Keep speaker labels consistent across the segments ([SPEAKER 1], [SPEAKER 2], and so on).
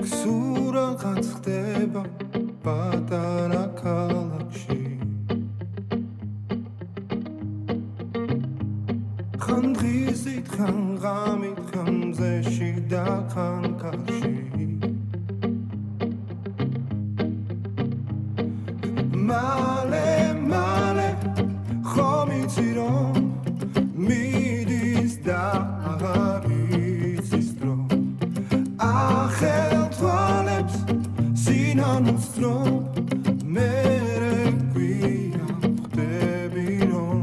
[SPEAKER 1] სურაღაც ხდება პატარა ქალაქში ხან დღისით ხან ღამით ხან მზეში და ხან კარში მალე ხომ იცი რომ მიდის და აღარ იცის დრო ახელ თვალებს სინანულს რომ მე გვია ხდები რომ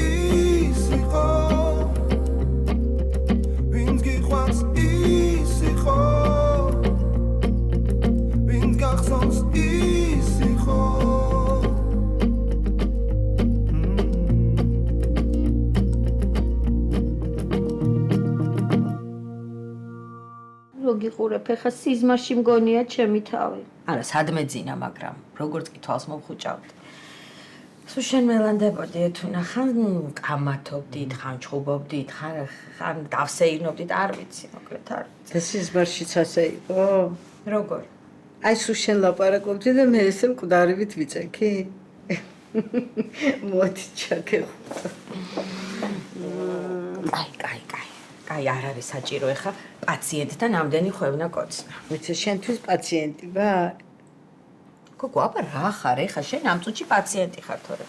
[SPEAKER 1] ის იყო ვინც გიყვარს ის იყო ვინც გახსოვს ის იყო
[SPEAKER 2] გიყურებ ხა სიზმარში მგონია ჩემი თავი.
[SPEAKER 3] არა, სადმე ძინა, მაგრამ როგორც კი თვალს მომხუჭავდი. სულ შენ მელანდებოდი ეთუნა, ხან კამათობდით, ხან ჩხუბობდით, ხან დავსეირნობდით, არ ვიცი, მოკლედ არ ვიცი.
[SPEAKER 4] და სიზმარშიც ასე იყო?
[SPEAKER 3] როგორ?
[SPEAKER 4] აი სულ შენ ლაპარაკობდი და მე ესე მკვდარივით ვიწექი? მოდი ჩაგეხუტა.
[SPEAKER 3] კაი, არ არის საჭირო ეხა პაციენტთან ამდენი ხვევნა კოცნა.
[SPEAKER 4] ვიცი შენთვის პაციენტი ვარ?
[SPEAKER 3] გოგო, აბა რა ხარ ეხა შენ ამ წუთში პაციენტი ხარ თორე.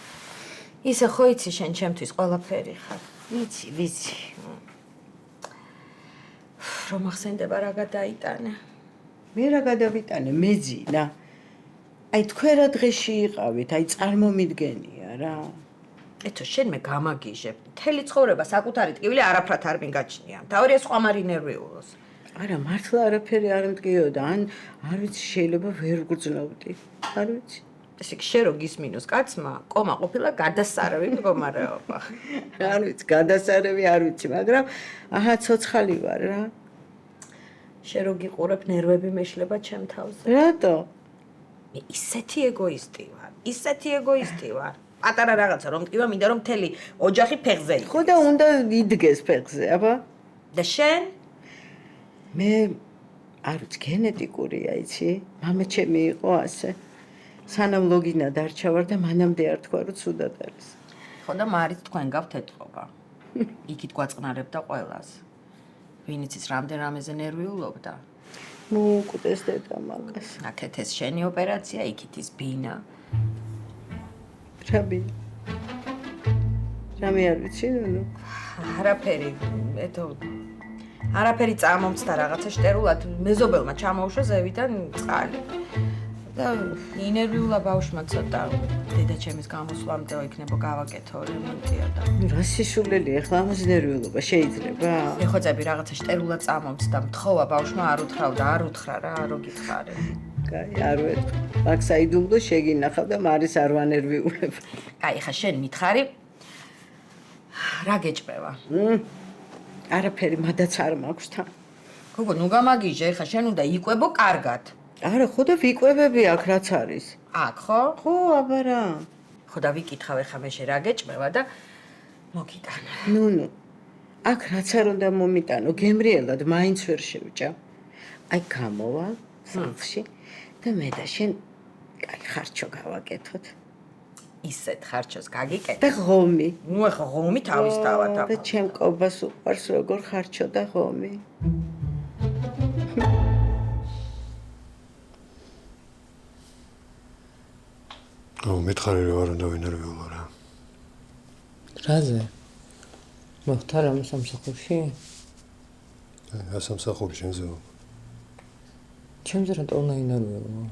[SPEAKER 3] ისე ხო იცი შენ ჩემთვის ყველაფერი ხარ.
[SPEAKER 4] ვიცი.
[SPEAKER 3] რომ ახსენდება რა გადაიტანე.
[SPEAKER 4] მე რა გადავიტანე, მეძინა. აი თქვენ რა დღეში იყავით, აი წარმომიდგენია რა.
[SPEAKER 3] ეთო შენ მე გამაგიჟებ. მთელი ცხოვრება საკუთარი ტკივილი არაფრად არ მიგაჩნია. თავია სხვა მარი ნერვიულოს.
[SPEAKER 4] არა, მართლა არაფერი არ მტკიოდა, ან არ ვიცი შეიძლება ვერ გრძნობდი. არ ვიცი.
[SPEAKER 3] ესე იგი შენ რო გისმინოს კაცმა, კომა ყოფილა გადასარავი მდგომარეობა.
[SPEAKER 4] არ ვიცი, გადასარევი არ ვიცი, მაგრამ აჰა ცოცხალი ვარ რა.
[SPEAKER 3] შენ რო გიყურებ ნერვები მეშლება ჩემ თავზე.
[SPEAKER 4] რატო?
[SPEAKER 3] მე ისეთი ეგოისტი ვარ. პატარა რაღაცა რომ მტკივა, მინდა რომ მთელი ოჯახი ფეხზე იყო.
[SPEAKER 4] ხო და უნდა იდგეს ფეხზე, აბა.
[SPEAKER 3] და შენ?
[SPEAKER 4] მე არ ვიცი, გენეტიკურია, იცი? მამა ჩემი იყო ასე. სანამ ლოგინა დარჩა ვარ და მანამდე არ თქვა რომ ცუდად არის.
[SPEAKER 3] ხო და მარიც თქვენ გავთ ეთყობა. იქით გვაწყნარებდა ყველას. ვინც ის რამდენ რამეზე ნერვიულობდა.
[SPEAKER 4] მოუკვდეს დედა მაგას.
[SPEAKER 3] აქეთ ეს შენი ოპერაცია, იქით ის ბინა.
[SPEAKER 4] რაბი? რამე არ ვიცი, ნუ.
[SPEAKER 3] არაფერი, არაფერი წამომცდა რაღაცა შტერულად, მეზობელმა ჩამოუშვა ზევიდან წყალი. და ინერვიულა ბავშვმა ცოტა დედა ჩემის გამოსვლამდე იქნება გავაკეთო რემონტია და
[SPEAKER 4] რა სისულელია, ახლა ამას ნერვიულობა შეიძლება?
[SPEAKER 3] ეხოწები რაღაცა შტერულად წამომცდა, მთხოვა ბავშვმა არ უთხრა რა, რო გითხარი.
[SPEAKER 4] კაი, არ ვეთქვი. მაგ საიდუმლო შეგინახავ და მარის არ ვანერვიულებ.
[SPEAKER 3] კაი, ხა შენ მითხარი. რა გეჭმევა?
[SPEAKER 4] არაფერი, მადაც არ მაქვს თან.
[SPEAKER 3] გოგო, ნუ გამაგიჟე, ხა შენ უნდა იკვებო კარგად.
[SPEAKER 4] არა, ხო და ვიკვებები აქ რაც არის.
[SPEAKER 3] აქ ხო?
[SPEAKER 4] ხო, აბა რა.
[SPEAKER 3] ხო და ვიკითხავ ხა მე შენ რა გეჭმევა და მოგიტანა.
[SPEAKER 4] ნუ. აქ რაც არ უნდა მომიტანო, გემრიელად მაინც ვერ შევჭა. აი გამოვა სახლში და მე და შენ კაი ხარჩო გავაკეთოთ.
[SPEAKER 3] ისეთ ხარჩოს გაგიკეთე.
[SPEAKER 4] და ღომი.
[SPEAKER 3] ნუ ახლა ღომი თავისთავად აბა.
[SPEAKER 4] და ჩემ კობას უყვარს როგორ ხარჩო და ღომი.
[SPEAKER 1] მითხარი რომ არ უნდა ვინერვიულო რა.
[SPEAKER 4] რაზე? მოხდა რამე სამსახურში?
[SPEAKER 1] სამსახური შენზე.
[SPEAKER 4] ჩემზე რა ტონა ინერვიულო?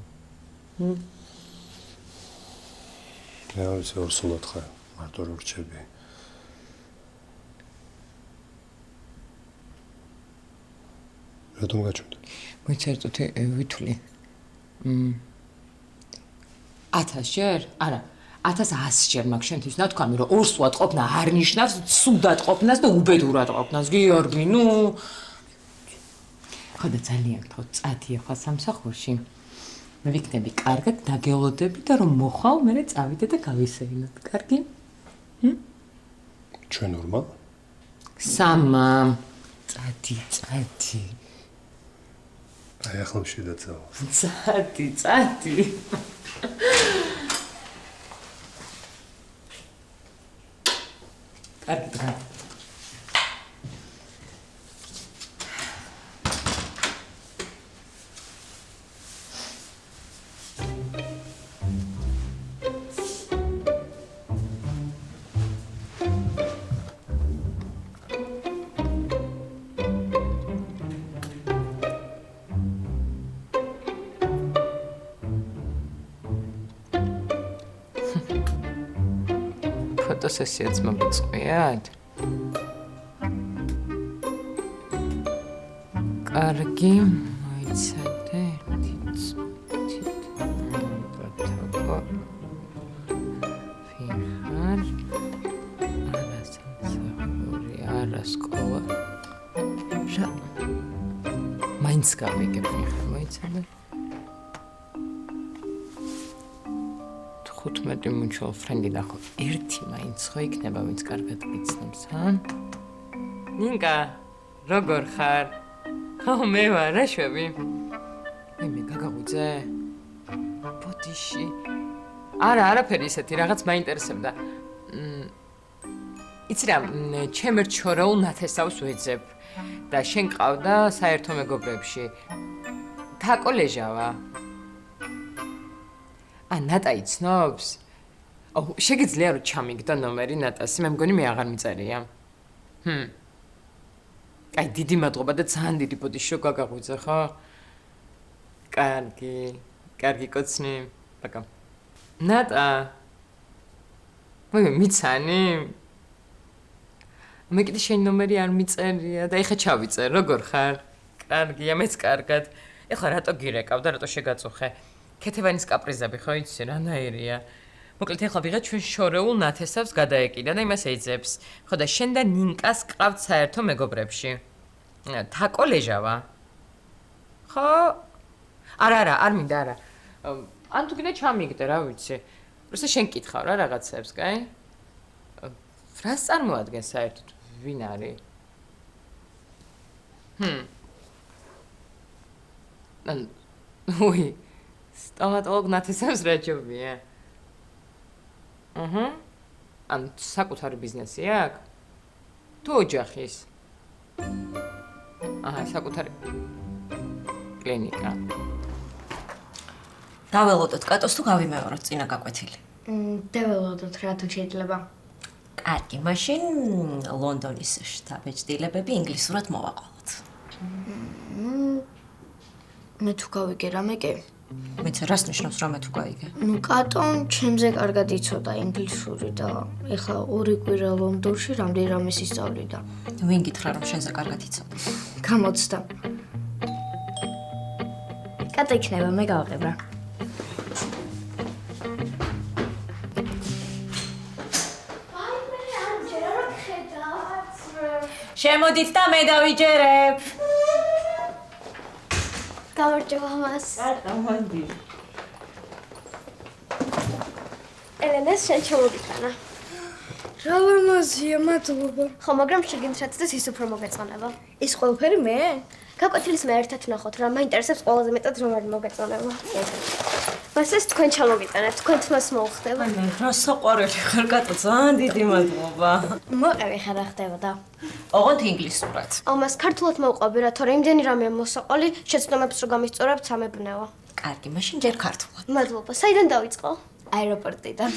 [SPEAKER 1] მე არ ვიცი ორ სულად ხარ, მარტო რო რჩები. რატომ გაჩვენდა?
[SPEAKER 4] მოიცერტუთი ვითვლი. 1000 ჯერ? არა, 1100 ჯერ მაგ შენთვის ნათქვამი რომ ორ სულად ყოფნა არ ნიშნავს სუდად ყოფნას და უბედურად ყოფნას. გიორგი, ნუ ხო და ძალიან თო წადია ხა სამსახურში. მე ვიქნები კარგად დაგევლოდები და რომ მოხვალ მე წავიდე და გავისეინოთ. კარგი?
[SPEAKER 1] ჩვენ ნორმალ?
[SPEAKER 4] სამა. წადი.
[SPEAKER 1] აი ახლა შედაცავა.
[SPEAKER 4] წადი. კარგი დღე. ფოტოსესიაც მოგწყვიათ? კარგი, მოიცადე. ფიხარ. არასამსახური, არასკოლა. რა? მაინც გავიგებ ფიხარ, მოიცადე. 15 mutual friend-ი ნახო. ერთი მაინც ხო იქნება, ვინც კარგად გიცნობს, ჰა? ნინკა, როგორ ხარ? ხო, მე ვარ, რა შვები? მე გაგაღვიძე? ბოდიში. არაფერი ისეთი, რაღაც მაინტერესებდა. იცი რა, ჩემ ერთ შორეულ ნათესავს ვეძებ და შენ ყავდა საერთო მეგობრებში. თაკო ლეჟავა. ნატა იცნობს? შეგიძლია რომ ჩამიგდო ნომერი ნატას, მე მგონი მე აღარ მიწერია. აი დიდი მადლობა და ძალიან დიდი ბოდიში რომ გაგაღვიძე, ხო? კარგი კოცნი. პაკა. ნატა. მე მიცანი? მე კიდე შენ ნომერი არ მიწერია და ეხა ჩავიწერ, როგორ ხარ? კარგია, მეც კარგად. ეხლა რატო გირეკავ და რატო შეგაწუხე? ქეთევანის კაპრიზები ხო იცი რანაირია? მოკლედ ეხლა ვიღა ჩვენ შორეულ ნათესავს გადაეკიდა და იმას ეძებს. ხო და შენ და ნინკას ყავთ საერთო მეგობრებში. თაკო ლეჟავა. ხო? არა, არ მინდა, არა. ან თუ კიდე ჩამიგდე, რა ვიცი. просто შენ კითხავ რა რაღაცებს, კაი? რას წარმოადგენს საერთოდ? ვინ არის? უი სტომატოლოგ ნათესავს რა ჯობია? ან საკუთარი ბიზნესი აქვს? თუ ოჯახის? საკუთარი კლინიკა.
[SPEAKER 3] დაველოდოთ კატოს თუ გავიმეოროთ წინა გაკვეთილი.
[SPEAKER 5] დაველოდოთ რა თუ შეიძლება.
[SPEAKER 3] კარგი, მაშინ ლონდონის შტაბ-ეჭდილებები ინგლისურად მოვაყოლოთ.
[SPEAKER 5] მე თუ გავიგე რამე კი.
[SPEAKER 3] მეც რას ნიშნავს რამე თუ გაიგე?
[SPEAKER 5] კატომ ჩემზე კარგად იცოდა ინგლისური და ეხლა 2 კვირა ლონდონში რამდენი რამეს ისწავლიდა.
[SPEAKER 3] ვინ გითხრა რომ შენზე კარგად იცოდა?
[SPEAKER 5] გამოცდა. კატა იქნება, მე გავაღებ რა.
[SPEAKER 3] შემოდით და მე დავიჯერებ.
[SPEAKER 5] გამარჯობა მას.
[SPEAKER 4] მოდი.
[SPEAKER 5] ელენას შენ ჩამოგიტანა. რა ლამაზია, მადლობა. ხო, მაგრამ შეგინდრათ და ის უფრო მოგეწონება. ის ყველაფერი მე? გაკვეთილის მე ერთად ვნახოთ რა, მაინტერესებს ყველაზე მეტად რომ არ მოგეწონება. მას ეს თქვენ ჩამოგიტანეთ, თქვენთ მას მოუხდება.
[SPEAKER 3] მე რა საყვარელი ხარ კატო, ძალიან დიდი მადლობა.
[SPEAKER 5] მოყევი ხარ რა ხდებოდა.
[SPEAKER 3] ოღონდ ინგლისურად.
[SPEAKER 5] ამას ქართულად მოვყვები რა, თორე იმდენი რამეა მოსაყოლი, შეცდომებს რო გამისწორებთ სამებნევა.
[SPEAKER 3] კარგი, მაშინ ჯერ ქართულად.
[SPEAKER 5] მადლობა. საიდან დავიწყო? აეროპორტიდან.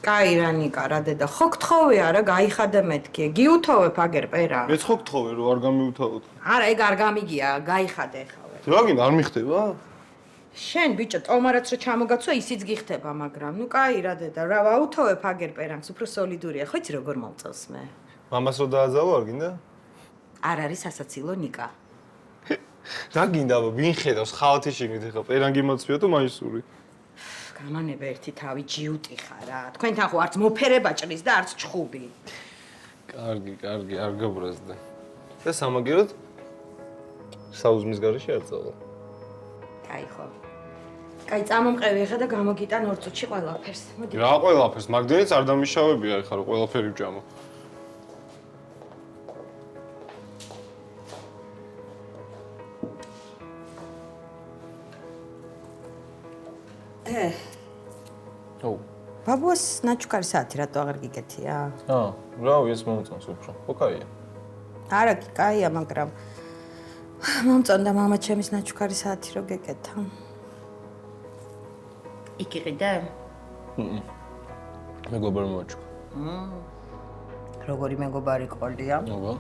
[SPEAKER 4] კაი რა ნიკა რა დედა, ხო გთხოვე არა, გაიხადე მეთქი. გიუთოვებ აგერ პერა.
[SPEAKER 1] მეც ხო გთხოვე რომ არ გამიუთავოთ.
[SPEAKER 4] არა, ეგ არ გამიგია, გაიხადე ხავე.
[SPEAKER 1] რა გინდა არ მიხდება?
[SPEAKER 4] შენ ბიჭო, ტომარაც რო ჩამოგაცვა, ისიც გიხდება, მაგრამ ნუ კაი რა დედა, რა ვაუთოვებ აგერ პერანს, უფრო სოლიდურია, ხო იცი როგორ მომწელს მე.
[SPEAKER 1] მამას რო დააძალო არ გინდა?
[SPEAKER 4] არ არის ასაცილო ნიკა.
[SPEAKER 1] რა გინდა, ვინ ხედავს ხალათი შიგნით ეხლა პერანგი მოწვია თუ მაისური?
[SPEAKER 4] გამანება ერთი თავი ჯიუტი ხარ რა. თქვენთან ხო არც მოფერება ჭრის და არც ჩხუბი.
[SPEAKER 1] კარგი, არ გაბრაზდე. და სამაგეროდ საუზმის გარეშე არ წავალ.
[SPEAKER 4] კაი ხო.
[SPEAKER 3] კაი, წამომყევი ხა და გამოგიტან 2 წუთში ყველაფერს. მოდი.
[SPEAKER 6] რა ყველაფერს, მაგდენიც არ დამიშავებია ხა რომ ყველაფერი ვჯამო. ო.
[SPEAKER 3] ბაბუას ნაჩუქარი საათი რატო აღარ გიგეთია?
[SPEAKER 6] რავი, ეს მომწონს უფრო. ხო, კაია.
[SPEAKER 3] არა, კაია, მაგრამ მომწონდა მამა ჩემის ნაჩუქარი საათი რო გეკეთა. იქ იყიდე?
[SPEAKER 6] მეგობარი მოაჩუქა.
[SPEAKER 3] როგორი მეგობარი ყოლია?
[SPEAKER 6] აბა.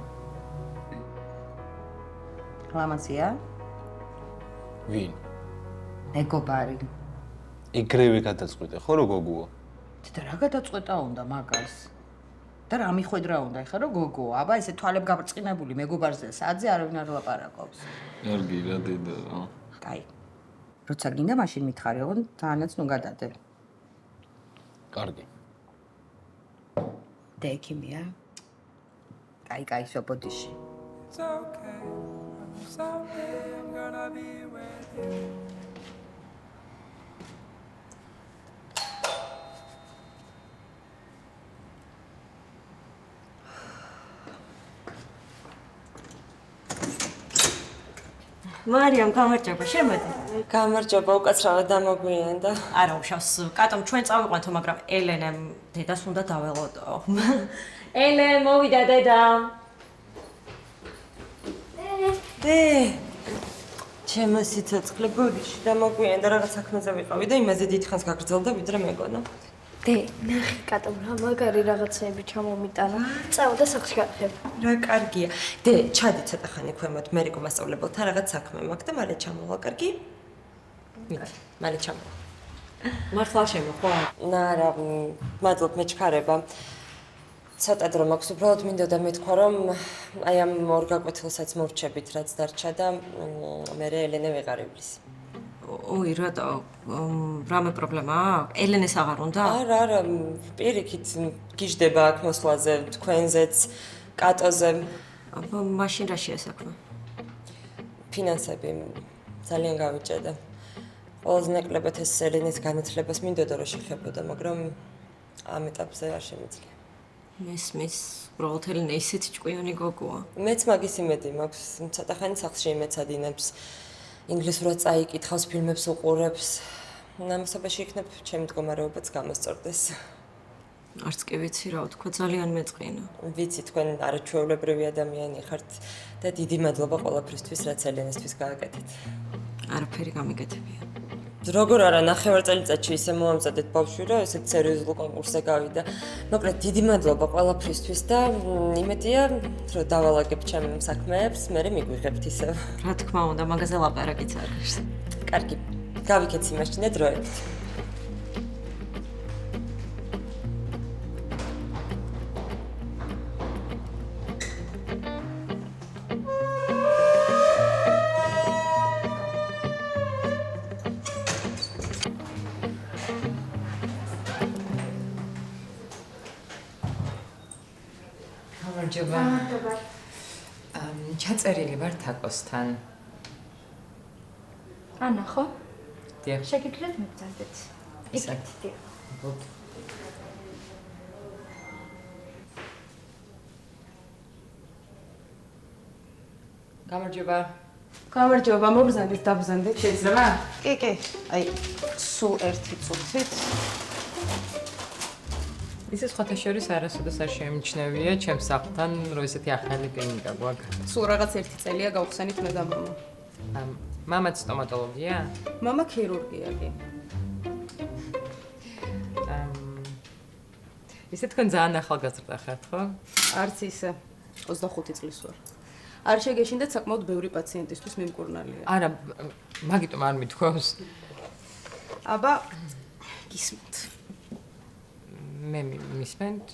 [SPEAKER 3] ლამაზია?
[SPEAKER 6] ვინ?
[SPEAKER 3] მეგობარი.
[SPEAKER 6] ეგრევე გადაწყვიტე, ხო რო გოგოა?
[SPEAKER 3] და რა გადაწყვეტა უნდა მაგას? და რა მიხვედრა უნდა ეხა რო გოგოა? აბა ესე თვალებ გაბრწყინებული მეგობარზე საათზე არავინ არ ლაპარაკობს.
[SPEAKER 6] კარგი, რა დედა.
[SPEAKER 3] კაი. როცა გინდა მაშინ მითხარი, ოღონ თანაც ნუ გადადე.
[SPEAKER 6] კარგი.
[SPEAKER 3] დექიმია? კაი, სოფოდიში.
[SPEAKER 1] It's okay. Someday I'm gonna be with you.
[SPEAKER 7] მარიამ, გამარჯობა, შემოდი.
[SPEAKER 8] გამარჯობა, უკაცრავად დამოგვიანდა.
[SPEAKER 7] არა, უშავს, კატომ ჩვენ წავიყვანთო, მაგრამ ელენემ დედას უნდა დაველოდო. ელენ, მოვიდა დედა.
[SPEAKER 8] დე. ჩემო სიცოცხლე გოდიში დამოგვიანდა, რაღაც საქმეზე ვიყავი და იმაზე დიდხანს გაგრძელდა, ვიდრე მეგონა.
[SPEAKER 5] დე, ნახე კატომ რა მაგარი რაღაცეები ჩამომიტანა. წავდა სახლში გახებ.
[SPEAKER 8] რა კარგია. დე, ჩადი ცოტა ხანი ქვემოთ, მერიკო მასწავლებელთან რაღაც საქმე მაქვს და მალე ჩამოვა, კარგი? მიდი, მალე ჩამოვა.
[SPEAKER 7] მართლა შემოხვა?
[SPEAKER 8] არა, მადლობ, მეჩქარება. ცოტა დრო მაქვს, უბრალოდ მინდოდა მეთქვა, რომ აი ამ ორ გაკვეთილსაც მორჩებით, რაც დარჩა და მე ელენე ვეღარივლის.
[SPEAKER 7] ოი, რატო? რამე პრობლემაა? ელენეს აღარ უნდა?
[SPEAKER 8] არა, პირიქით გიждდება აქ მოსვლაზე, თქვენზეც, კატოზე.
[SPEAKER 7] აბა, მაშინ რა შეასაქმე?
[SPEAKER 8] ფინანსები ძალიან გავიჭედა. ყველაზე ნაკლებად ეს ელენეს განათლებას მინდოდა რომ შეხებოდა, მაგრამ ამ ეტაპზე არ შემიძლია.
[SPEAKER 7] მესმის, უბრალოდ ელენე ისეთი ჭკვიანი გოგოა.
[SPEAKER 8] მეც მაგის იმედი მაქვს, ცოტა ხანი სახლში იმეცადინებს. ინგლისურად წაიკითხავს, ფილმებს უყურებს. ნამოსობაში იქნებ ჩემი მდგომარეობაც გამოსწორდეს.
[SPEAKER 7] არც კი ვიცი რა ვთქვა, ძალიან მეწყინა.
[SPEAKER 8] ვიცი, თქვენ არაჩვეულებრივი ადამიანი ხართ და დიდი მადლობა ყველაფრისთვის, რაც ელენესთვის გააკეთეთ.
[SPEAKER 7] არაფერი გამიგეთებია.
[SPEAKER 8] როგორ არა, 9 წელიწადში ისე მოამზადეთ ბავშვი, რომ ესეთ სერიოზულ კონკურსზე გავიდა. მოკლედ, დიდი მადლობა ყველაფრისთვის და იმედია, რომ დავალაგებ ჩემ საქმეებს, მერე მიგვიღებთ ისევ.
[SPEAKER 7] რა თქმა უნდა, მაგაზე ლაპარაკიც არ არის.
[SPEAKER 8] კარგი, გავიქეცი მაშინ და დროებით.
[SPEAKER 4] გამარჯობა. ჩაწერილი ვარ თაკოსთან.
[SPEAKER 5] ანა, ხო?
[SPEAKER 4] დიახ.
[SPEAKER 5] შეგიძლიათ მებრძანდეთ.
[SPEAKER 4] ისე. გამარჯობა.
[SPEAKER 9] გამარჯობა, მოგზანდით, დაბზანდით.
[SPEAKER 4] შეიძლება?
[SPEAKER 9] კი. აი, სულ ერთი წუთით.
[SPEAKER 4] ისე სხვათა შორის არასოდეს არ შეიმჩნევია ჩემს სახლთან, რომ ესეთი ახალი კლინიკა გვაქვს.
[SPEAKER 9] სულ რაღაც ერთი წელია გავხსენით მე და მამა.
[SPEAKER 4] მამაც სტომატოლოგია?
[SPEAKER 9] მამა ქირურგია კი.
[SPEAKER 4] ისე თქვენ ძალიან ახალგაზრდა ხართ, ხო?
[SPEAKER 9] არც ისე. 25 წლის ვარ. არ შეგეშინდეთ საკმაოდ ბევრი პაციენტისთვის მიმკურნალია.
[SPEAKER 4] არა, მაგიტომ არ მithქვავს.
[SPEAKER 9] აბა, გისმენთ.
[SPEAKER 4] მე მისმენთ?